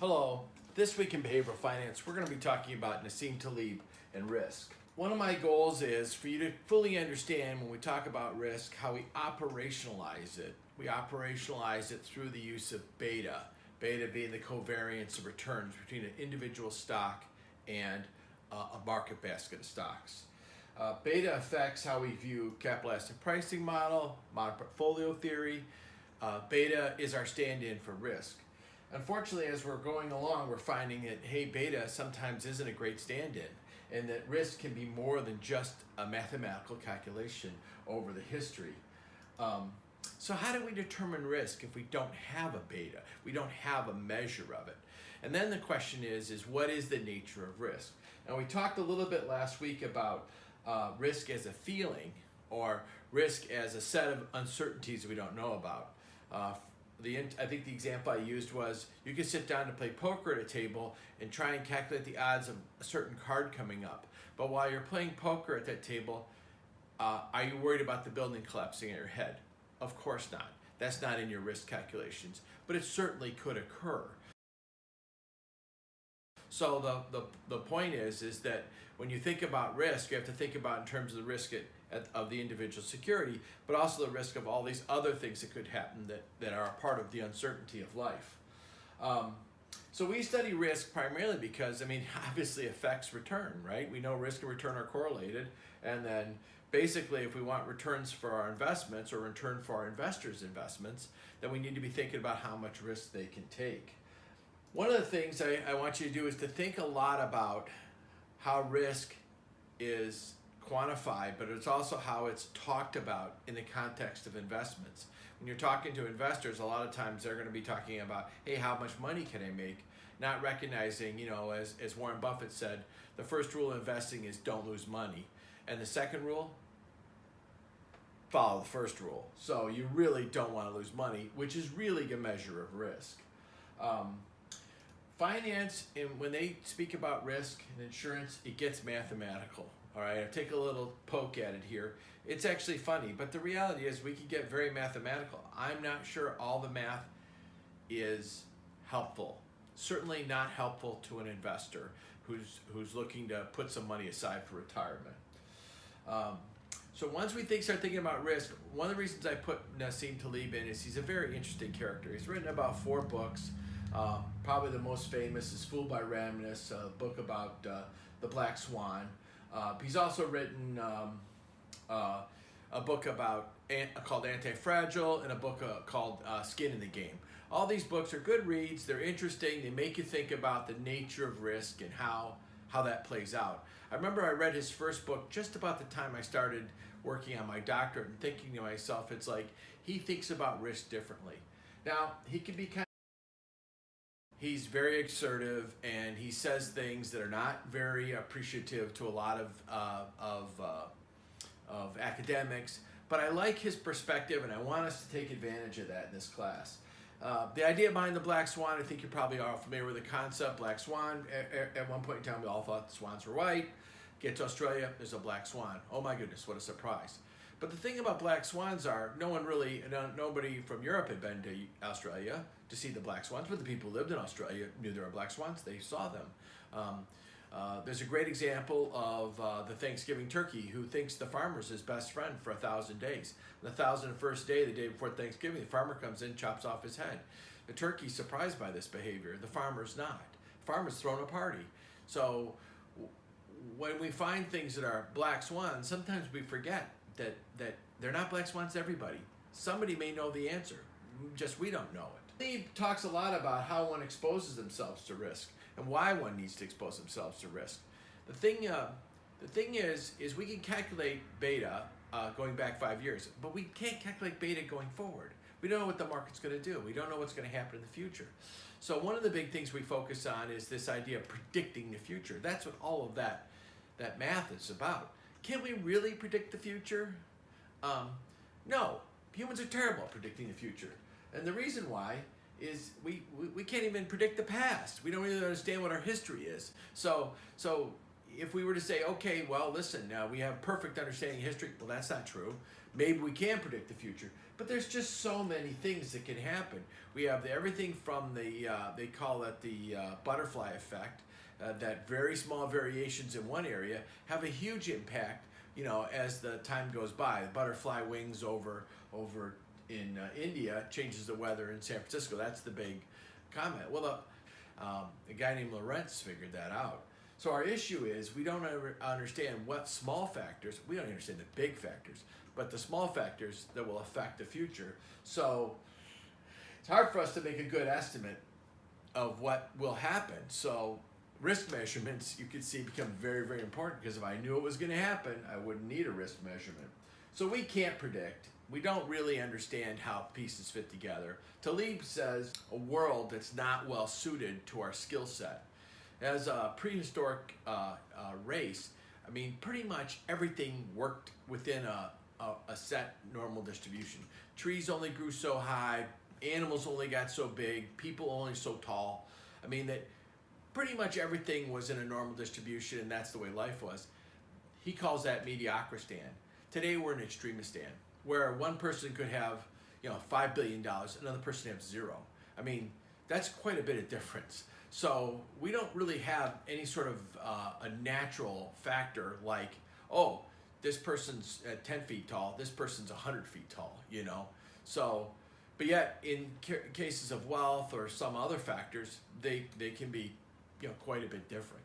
Hello. This week in behavioral finance, we're going to be talking about Nassim Taleb and risk. One of my goals is for you to fully understand when we talk about risk how we operationalize it. We operationalize it through the use of beta, beta being the covariance of returns between an individual stock and a market basket of stocks. Beta affects how we view capital asset pricing model, modern portfolio theory. Beta is our stand-in for risk. Unfortunately, as we're going along, we're finding that, hey, beta sometimes isn't a great stand-in, and that risk can be more than just a mathematical calculation over the history. So how do we determine risk if we don't have a beta? We don't have a measure of it. And then the question is what is the nature of risk? And we talked a little bit last week about risk as a feeling, or risk as a set of uncertainties we don't know about. I think the example I used was you can sit down to play poker at a table and try and calculate the odds of a certain card coming up. But while you're playing poker at that table, are you worried about the building collapsing at your head? Of course not. That's not in your risk calculations, but it certainly could occur. So the point is that when you think about risk, you have to think about in terms of the risk of the individual security, but also the risk of all these other things that could happen that are a part of the uncertainty of life. So we study risk primarily because, obviously affects return, right? We know risk and return are correlated, and then basically if we want returns for our investments or return for our investors' investments, then we need to be thinking about how much risk they can take. One of the things I want you to do is to think a lot about how risk is quantified, but it's also how it's talked about in the context of investments. When you're talking to investors, a lot of times they're going to be talking about, hey, how much money can I make? Not recognizing, as Warren Buffett said, the first rule of investing is don't lose money. And the second rule, follow the first rule. So you really don't want to lose money, which is really a measure of risk. Finance, and when they speak about risk and insurance, it gets mathematical. All right, I'll take a little poke at it here. It's actually funny, but the reality is we can get very mathematical. I'm not sure all the math is helpful. Certainly not helpful to an investor who's looking to put some money aside for retirement. So once we start thinking about risk, one of the reasons I put Nassim Taleb in is he's a very interesting character. He's written about 4 books. Probably the most famous is Fooled by Randomness, a book about the Black Swan. He's also written a book called Anti-Fragile and a book called Skin in the Game. All these books are good reads. They're interesting. They make you think about the nature of risk and how that plays out. I remember I read his first book just about the time I started working on my doctorate and thinking to myself, it's like he thinks about risk differently. Now, he can be he's very assertive, and he says things that are not very appreciative to a lot of academics. But I like his perspective, and I want us to take advantage of that in this class. The idea behind the Black Swan, I think you probably are familiar with the concept. Black Swan, at one point in time, we all thought the swans were white. Get to Australia, there's a black swan. Oh my goodness, what a surprise. But the thing about black swans are, nobody from Europe had been to Australia to see the black swans, but the people who lived in Australia knew there were black swans. They saw them. There's a great example of the Thanksgiving turkey who thinks the farmer's his best friend for 1,000 days. On the 1,001st day, the day before Thanksgiving, the farmer comes in, chops off his head. The turkey's surprised by this behavior. The farmer's not. The farmer's thrown a party. So when we find things that are black swans, sometimes we forget that they're not black swans to everybody. Somebody may know the answer, just we don't know it. He talks a lot about how one exposes themselves to risk and why one needs to expose themselves to risk. The thing is we can calculate beta going back 5 years, but we can't calculate beta going forward. We don't know what the market's going to do. We don't know what's going to happen in the future. So one of the big things we focus on is this idea of predicting the future. That's what all of that math is about. Can we really predict the future? No. Humans are terrible at predicting the future. And the reason why is we can't even predict the past. We don't really understand what our history is. So if we were to say, okay, well, listen, we have perfect understanding of history, well, that's not true. Maybe we can predict the future, but there's just so many things that can happen. We have everything from they call it the butterfly effect, that very small variations in one area have a huge impact, as the time goes by. The butterfly wings over in India changes the weather in San Francisco. That's the big comment. Well, a guy named Lorentz figured that out. So our issue is we don't understand what small factors, we don't understand the big factors, but the small factors that will affect the future. So it's hard for us to make a good estimate of what will happen. So risk measurements, you could see, become very, very important, because if I knew it was going to happen, I wouldn't need a risk measurement. So we can't predict. We don't really understand how pieces fit together. Taleb says a world that's not well suited to our skill set. As a prehistoric race, I mean, pretty much everything worked within a set normal distribution. Trees only grew so high, animals only got so big, people only so tall. I mean, that pretty much everything was in a normal distribution, and that's the way life was. He calls that mediocristan. Today we're in extremistan, where one person could have, $5 billion, another person has zero. I mean, that's quite a bit of difference. So we don't really have any sort of a natural factor like, oh, this person's 10 feet tall, this person's 100 feet tall, So, but yet in cases of wealth or some other factors, they can be, quite a bit different.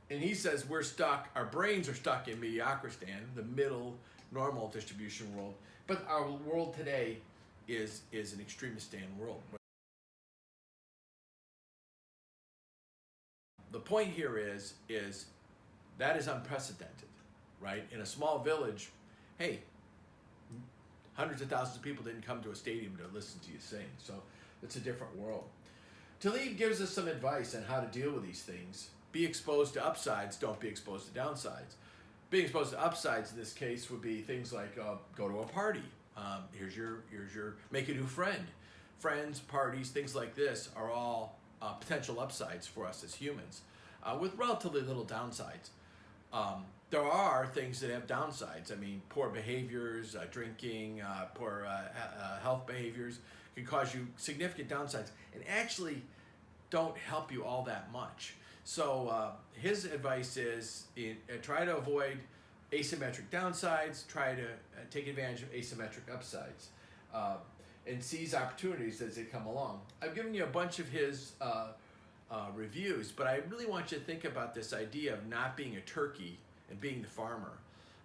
And he says we're stuck, our brains are stuck in mediocristan, the middle normal distribution world, but our world today is an extremistan world. The point here is that is unprecedented, right? In a small village, hey, hundreds of thousands of people didn't come to a stadium to listen to you sing, so it's a different world. Taleb gives us some advice on how to deal with these things. Be exposed to upsides, don't be exposed to downsides. Being exposed to upsides in this case would be things like go to a party. Here's your make a new friend. Friends, parties, things like this are all potential upsides for us as humans, with relatively little downsides. There are things that have downsides. I mean, poor behaviors, drinking, poor health behaviors can cause you significant downsides and actually don't help you all that much. So his advice is try to avoid asymmetric downsides, try to take advantage of asymmetric upsides, and seize opportunities as they come along. I've given you a bunch of his reviews, but I really want you to think about this idea of not being a turkey and being the farmer.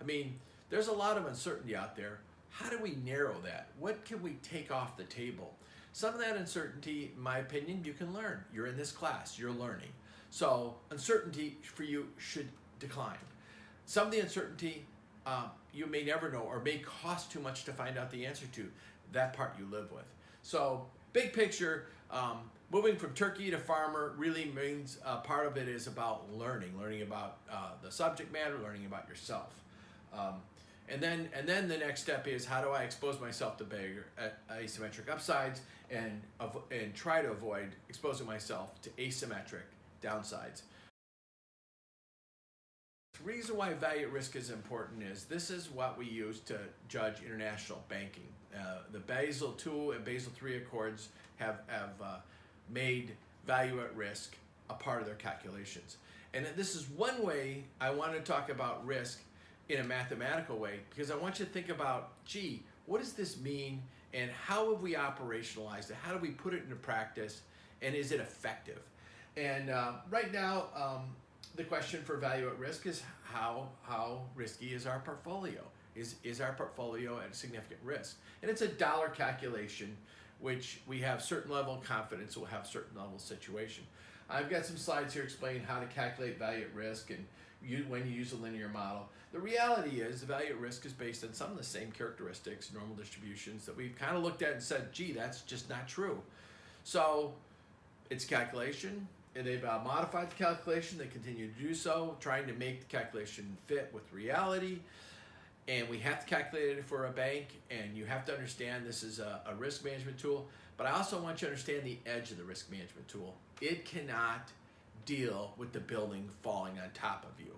I mean, there's a lot of uncertainty out there. How do we narrow that? What can we take off the table? Some of that uncertainty, in my opinion, you can learn. You're in this class, you're learning. So uncertainty for you should decline. Some of the uncertainty you may never know or may cost too much to find out the answer to. That part you live with. So big picture, moving from turkey to farmer really means part of it is about learning about the subject matter, learning about yourself. And then the next step is, how do I expose myself to bigger asymmetric upsides and try to avoid exposing myself to asymmetric downsides. The reason why value at risk is important is this is what we use to judge international banking. The Basel II and Basel III Accords have made value at risk a part of their calculations. And this is one way I want to talk about risk in a mathematical way, because I want you to think about, gee, what does this mean and how have we operationalized it? How do we put it into practice, and is it effective? And right now, the question for value at risk is how risky is our portfolio? Is our portfolio at a significant risk? And it's a dollar calculation, which we have certain level of confidence will have certain level of situation. I've got some slides here explaining how to calculate value at risk and when you use a linear model. The reality is the value at risk is based on some of the same characteristics, normal distributions, that we've kind of looked at and said, gee, that's just not true. So it's calculation, and they've modified the calculation. They continue to do so, trying to make the calculation fit with reality. And we have to calculate it for a bank, and you have to understand this is a risk management tool. But I also want you to understand the edge of the risk management tool. It cannot deal with the building falling on top of you.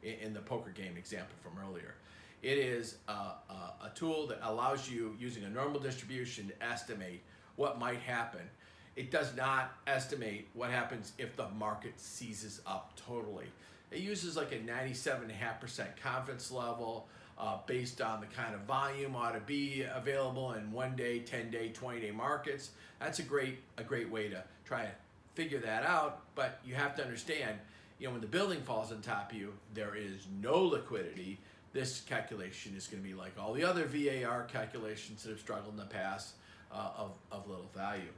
In the poker game example from earlier, it is a tool that allows you, using a normal distribution, to estimate what might happen. It does not estimate what happens if the market seizes up totally. It uses like a 97.5% confidence level based on the kind of volume ought to be available in 1 day, 10 day, 20 day markets. That's a great way to try and figure that out. But you have to understand, when the building falls on top of you, there is no liquidity. This calculation is going to be like all the other VAR calculations that have struggled in the past of little value.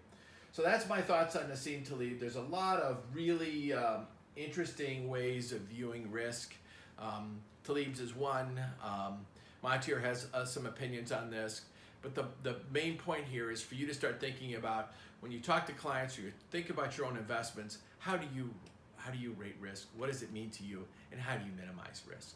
So that's my thoughts on Nassim Taleb. There's a lot of really interesting ways of viewing risk. Taleb's is one. Montier has some opinions on this. But the main point here is for you to start thinking about, when you talk to clients or you think about your own investments, how do you rate risk? What does it mean to you? And how do you minimize risk?